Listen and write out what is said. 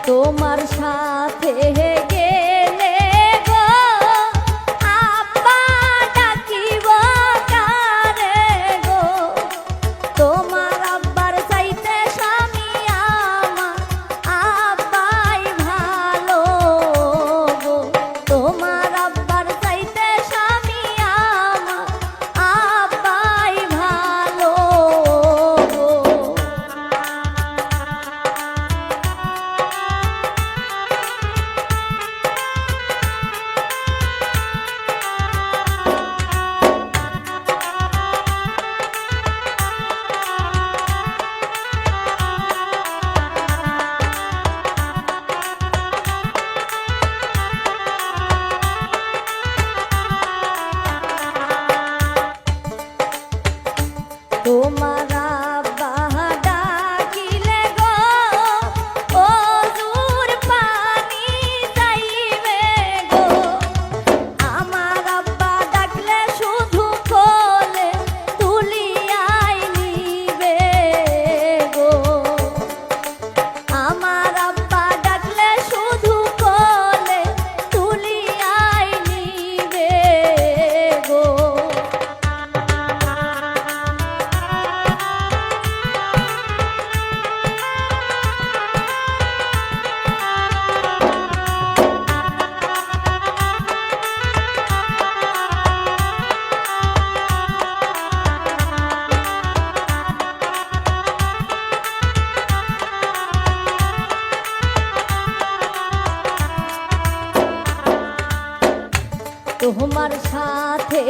তোমার সাথে গেলে গো আব্বা ডাকিব কারে গো, তোমার আব্বার চাইতে স্বামী আমার আব্বাই ভালো গো, তোমার আব্বার চাইতে স্বামী আমার আব্বাই ভালো গো। তোমার আব্বা ডাকিলে গো ওজুর পানি চাইবে গো, আমার আব্বা ডাকলে শুধু কোলে তুলিয়াই নিবে গো, আমার আব্বা ডাকলে শুধু কোলে তুলিয়াই নিবে গো। তোমার সাথে